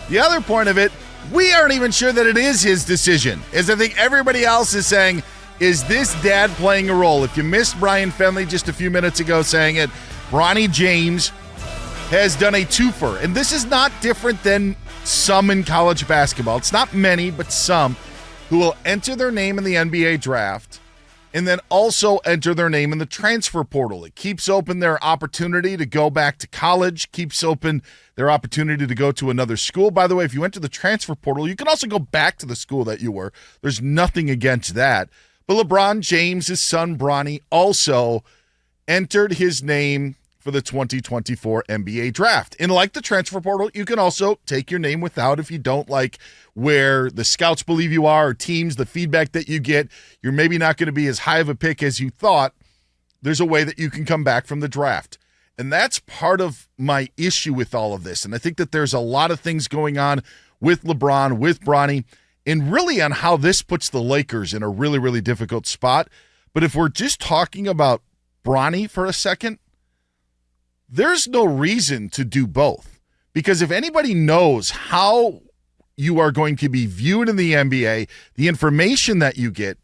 The other point of it, we aren't even sure that it is his decision. As I think everybody else is saying, is this dad playing a role? If you missed Brian Fenley just a few minutes ago saying it, Bronny James has done a twofer. And this is not different than some in college basketball. It's not many, but some who will enter their name in the NBA draft and then also enter their name in the transfer portal. It keeps open their opportunity to go back to college, keeps open their opportunity to go to another school. By the way, if you enter the transfer portal, you can also go back to the school that you were. There's nothing against that. But LeBron James, his son Bronny, also entered his name for the 2024 NBA draft. And like the transfer portal, you can also take your name without if you don't like where the scouts believe you are or teams, the feedback that you get. You're maybe not going to be as high of a pick as you thought. There's a way that you can come back from the draft. And that's part of my issue with all of this. And I think that there's a lot of things going on with LeBron, with Bronny, and really on how this puts the Lakers in a really, really difficult spot. But if we're just talking about Bronny for a second, there's no reason to do both. Because if anybody knows how you are going to be viewed in the NBA, the information that you get,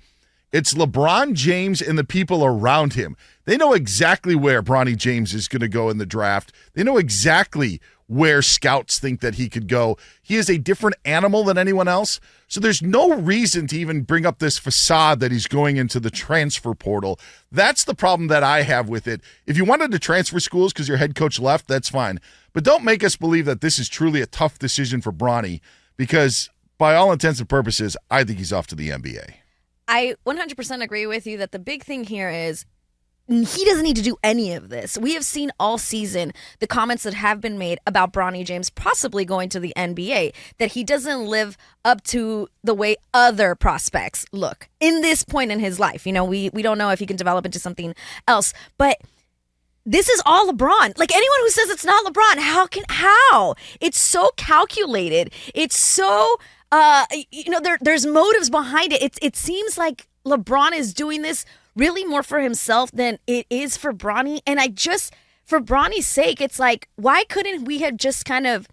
it's LeBron James and the people around him. They know exactly where Bronny James is going to go in the draft. They know exactly where scouts think that he could go. He is a different animal than anyone else. So there's no reason to even bring up this facade that he's going into the transfer portal. That's the problem that I have with it. If you wanted to transfer schools because your head coach left, that's fine. But don't make us believe that this is truly a tough decision for Bronny, because by all intents and purposes, I think he's off to the NBA. I 100% agree with you that the big thing here is he doesn't need to do any of this. We have seen all season the comments that have been made about Bronny James possibly going to the NBA, that he doesn't live up to the way other prospects look in this point in his life. You know, we don't know if he can develop into something else, but this is all LeBron. Like, anyone who says it's not LeBron, how? It's so calculated. It's so, there's motives behind it. It seems like LeBron is doing this really more for himself than it is for Bronny. And for Bronny's sake, it's like, why couldn't we have just kind of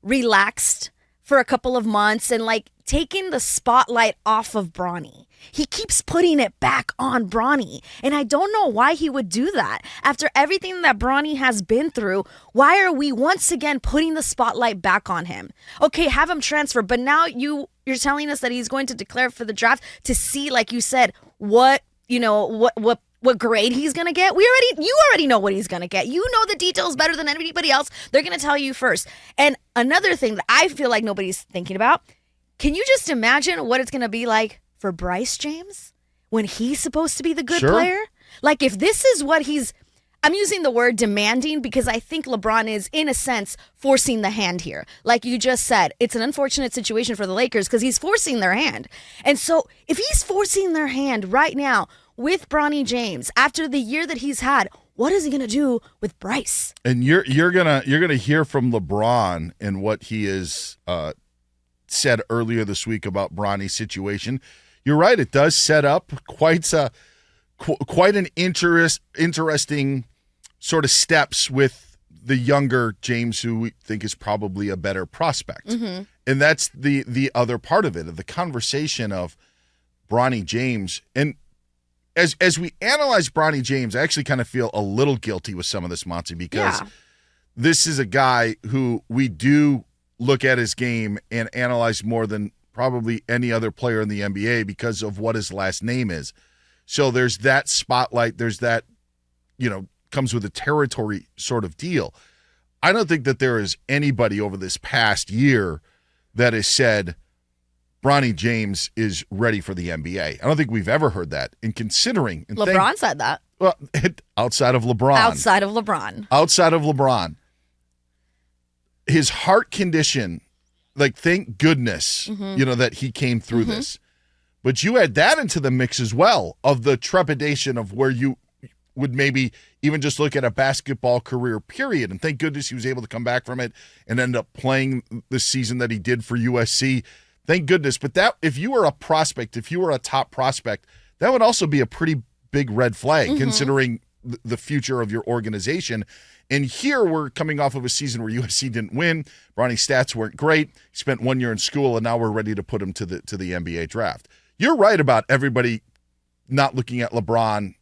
relaxed for a couple of months and like taken the spotlight off of Bronny? He keeps putting it back on Bronny. And I don't know why he would do that. After everything that Bronny has been through, why are we once again putting the spotlight back on him? Okay, have him transfer, but now you're telling us that he's going to declare for the draft to see, like you said, what grade he's going to get. You already know what he's going to get. You know the details better than anybody else. They're going to tell you first. And another thing that I feel like nobody's thinking about, can you just imagine what it's going to be like for Bryce James when he's supposed to be the good player? Like, if this is what I'm using the word demanding because I think LeBron is, in a sense, forcing the hand here. Like you just said, it's an unfortunate situation for the Lakers because he's forcing their hand. And so if he's forcing their hand right now with Bronny James after the year that he's had, what is he going to do with Bryce? And you're gonna hear from LeBron and what he has said earlier this week about Bronny's situation. You're right; it does set up quite an interesting sort of steps with the younger James, who we think is probably a better prospect. Mm-hmm. And that's the other part of it, of the conversation of Bronny James. And as we analyze Bronny James, I actually kind of feel a little guilty with some of this, Monse, because this is a guy who we do look at his game and analyze more than probably any other player in the NBA because of what his last name is. So there's that spotlight. There's that, comes with a territory sort of deal. I don't think that there is anybody over this past year that has said Bronny James is ready for the NBA. I don't think we've ever heard that. And considering LeBron said that. Well, outside of LeBron. Outside of LeBron. His heart condition, like, thank goodness, that he came through this. But you add that into the mix as well, of the trepidation of where you would maybe even just look at a basketball career period. And thank goodness he was able to come back from it and end up playing the season that he did for USC. Thank goodness. But that, if you were a prospect, if you were a top prospect, that would also be a pretty big red flag considering the future of your organization. And here we're coming off of a season where USC didn't win. Bronny's stats weren't great. He spent 1 year in school, and now we're ready to put him to the NBA draft. You're right about everybody not looking at Bronny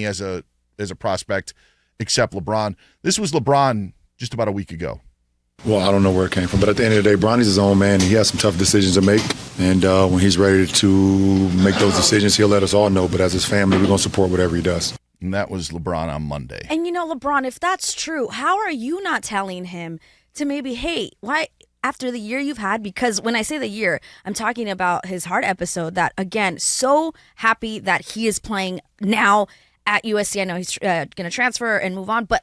as a prospect, except LeBron. This was LeBron just about a week ago. Well, I don't know where it came from, but at the end of the day, Bronny's his own man, and he has some tough decisions to make. And when he's ready to make those decisions, he'll let us all know. But as his family, we're going to support whatever he does. And that was LeBron on Monday. And LeBron, if that's true, how are you not telling him to maybe, hey, why after the year you've had? Because when I say the year, I'm talking about his heart episode that, again, so happy that he is playing now at USC. I know he's going to transfer and move on, but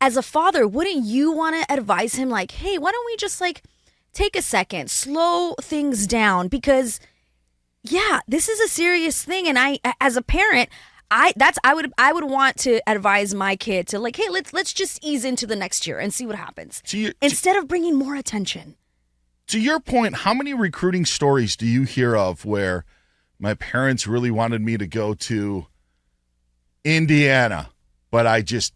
as a father, wouldn't you want to advise him hey, why don't we just take a second, slow things down? Because this is a serious thing. And I, as a parent, I would want to advise my kid to hey, let's just ease into the next year and see what happens instead of bringing more attention. To your point, how many recruiting stories do you hear of where my parents really wanted me to go to Indiana, but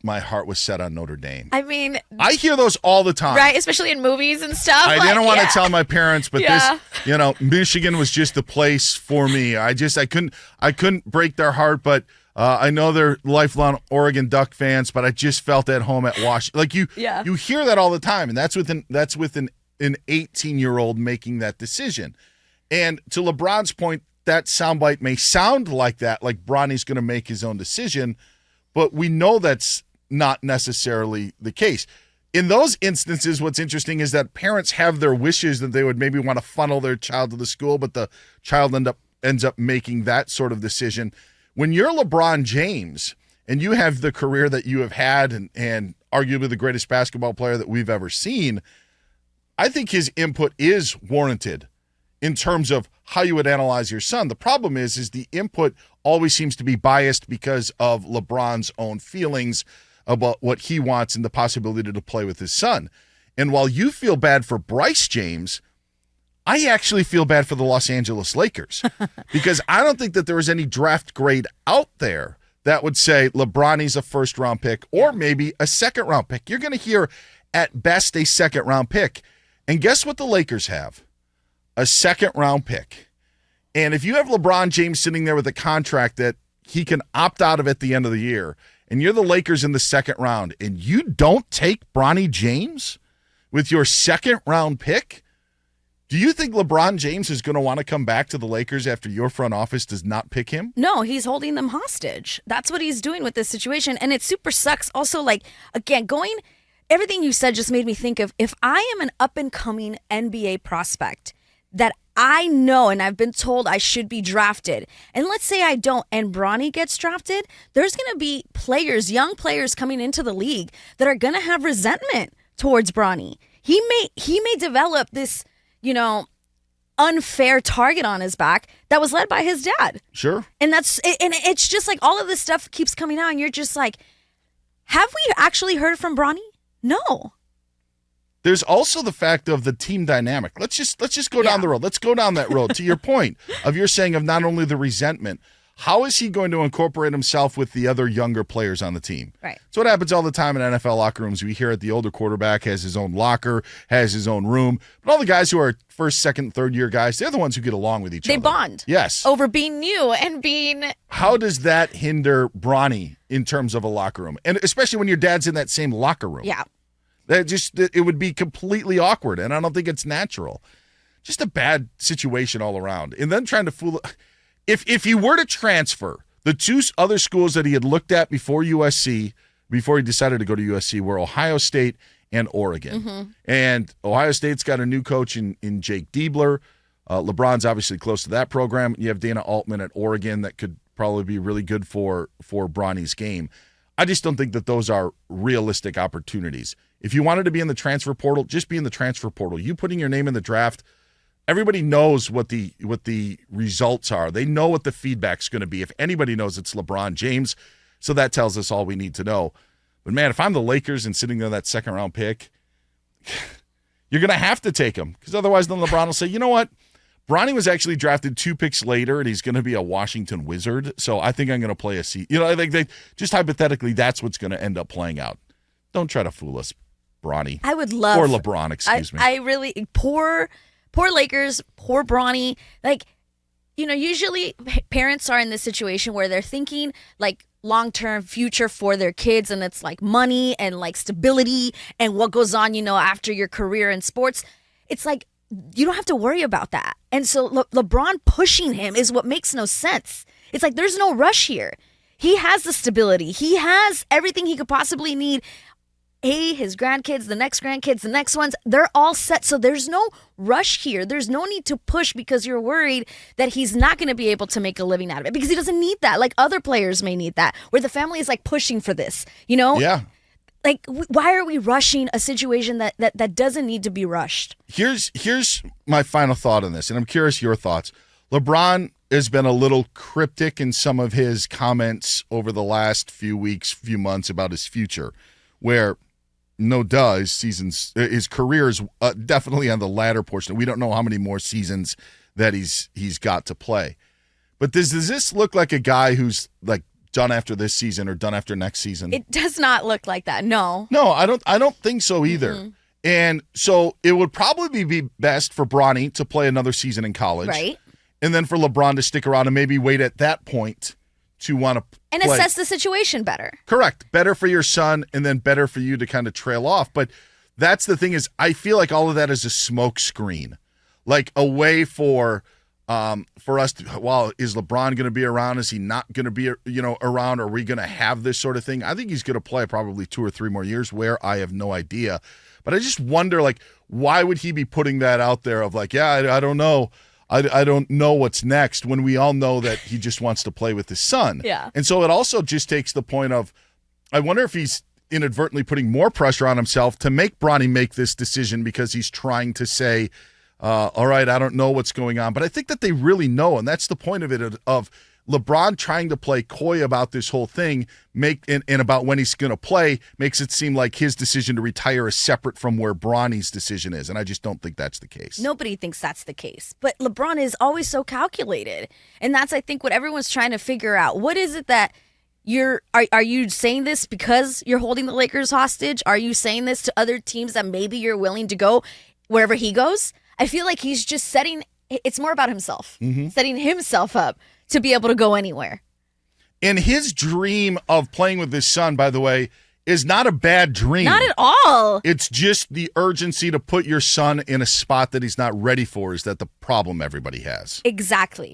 my heart was set on Notre Dame? I mean, I hear those all the time. Right, especially in movies and stuff. I didn't want to tell my parents, but this, Michigan was just the place for me. I couldn't break their heart, but I know they're lifelong Oregon Duck fans, but I just felt at home at Washington. You hear that all the time, and that's with an 18-year-old making that decision. And to LeBron's point, that soundbite may sound like that, like Bronny's going to make his own decision, but we know that's not necessarily the case. In those instances, what's interesting is that parents have their wishes that they would maybe want to funnel their child to the school, but the child ends up making that sort of decision. When you're LeBron James and you have the career that you have had and arguably the greatest basketball player that we've ever seen, I think his input is warranted in terms of how you would analyze your son. The problem is the input always seems to be biased because of LeBron's own feelings about what he wants and the possibility to play with his son. And while you feel bad for Bryce James, I actually feel bad for the Los Angeles Lakers because I don't think that there was any draft grade out there that would say LeBronny's a first-round pick or maybe a second-round pick. You're going to hear at best a second-round pick. And guess what the Lakers have? A second-round pick. And if you have LeBron James sitting there with a contract that he can opt out of at the end of the year, and you're the Lakers in the second round, and you don't take Bronny James with your second-round pick, do you think LeBron James is going to want to come back to the Lakers after your front office does not pick him? No, he's holding them hostage. That's what he's doing with this situation. And it super sucks. Also, again, everything you said just made me think of if I am an up-and-coming NBA prospect that I know and I've been told I should be drafted, and let's say I don't and Bronny gets drafted, there's going to be young players coming into the league that are going to have resentment towards Bronny. He may develop this unfair target on his back that was led by his dad. Sure. And it's just all of this stuff keeps coming out and you're just have we actually heard from Bronny? No. There's also the fact of the team dynamic. Let's just go down the road. Let's go down that road. To your point of you're saying of not only the resentment, how is he going to incorporate himself with the other younger players on the team? Right. So what happens all the time in NFL locker rooms. We hear it, the older quarterback has his own locker, has his own room. But all the guys who are first, second, third year guys, they're the ones who get along with each other. They bond. Yes. Over being new and being... How does that hinder Bronny in terms of a locker room? And especially when your dad's in that same locker room. Yeah. It would be completely awkward, and I don't think it's natural. Just a bad situation all around. And then trying to fool... If he were to transfer, the two other schools that he had looked at before USC, before he decided to go to USC, were Ohio State and Oregon. Mm-hmm. And Ohio State's got a new coach in Jake Diebler. LeBron's obviously close to that program. You have Dana Altman at Oregon that could probably be really good for Bronny's game. I just don't think that those are realistic opportunities. If you wanted to be in the transfer portal, just be in the transfer portal. You putting your name in the draft, everybody knows what the results are. They know what the feedback's going to be. If anybody knows, it's LeBron James. So that tells us all we need to know. But, man, if I'm the Lakers and sitting there that second-round pick, you're going to have to take him because otherwise then LeBron will say, you know what, Bronny was actually drafted 2 picks later, and he's going to be a Washington Wizard. So I think I'm going to play a season. I think just hypothetically, that's what's going to end up playing out. Don't try to fool us, Bronny. I would love or LeBron. Excuse me. I really poor Lakers, poor Bronny. Like, usually parents are in this situation where they're thinking like long-term future for their kids, and it's like money and like stability and what goes on, after your career in sports. It's like you don't have to worry about that. And so LeBron pushing him is what makes no sense. It's like there's no rush here. He has the stability. He has everything he could possibly need. His grandkids, the next grandkids, the next ones, they're all set. So there's no rush here. There's no need to push because you're worried that he's not going to be able to make a living out of it, because he doesn't need that. Like other players may need that, where the family is like pushing for this, Yeah. Like, why are we rushing a situation that doesn't need to be rushed? Here's my final thought on this, and I'm curious your thoughts. LeBron has been a little cryptic in some of his comments over the last few weeks, few months about his future, where his career is definitely on the latter portion. We don't know how many more seasons that he's got to play. But does this look like a guy who's like done after this season or done after next season? It does not look like that. No, I don't think so either. Mm-hmm. And so it would probably be best for Bronny to play another season in college, right? And then for LeBron to stick around and maybe wait at that point to want to and assess the situation better. Correct. Better for your son, and then better for you to kind of trail off. But that's the thing, is I feel like all of that is a smoke screen, like a way for us to, well, is LeBron going to be around? Is he not going to be, around? Are we going to have this sort of thing? I think he's going to play probably 2 or 3 more years. Where, I have no idea. But I just wonder, like, why would he be putting that out there of like, I don't know. I don't know what's next, when we all know that he just wants to play with his son. Yeah. And so it also just takes the point of, I wonder if he's inadvertently putting more pressure on himself to make Bronny make this decision, because he's trying to say, all right, I don't know what's going on. But I think that they really know, and that's the point of it, of LeBron trying to play coy about this whole thing, and about when he's going to play, makes it seem like his decision to retire is separate from where Bronny's decision is, and I just don't think that's the case. Nobody thinks that's the case, but LeBron is always so calculated, and that's, I think, what everyone's trying to figure out. What is it that are you saying this because you're holding the Lakers hostage? Are you saying this to other teams that maybe you're willing to go wherever he goes? I feel like he's just it's more about himself, setting himself up to be able to go anywhere. And his dream of playing with his son, by the way, is not a bad dream. Not at all. It's just the urgency to put your son in a spot that he's not ready for is that the problem everybody has. Exactly.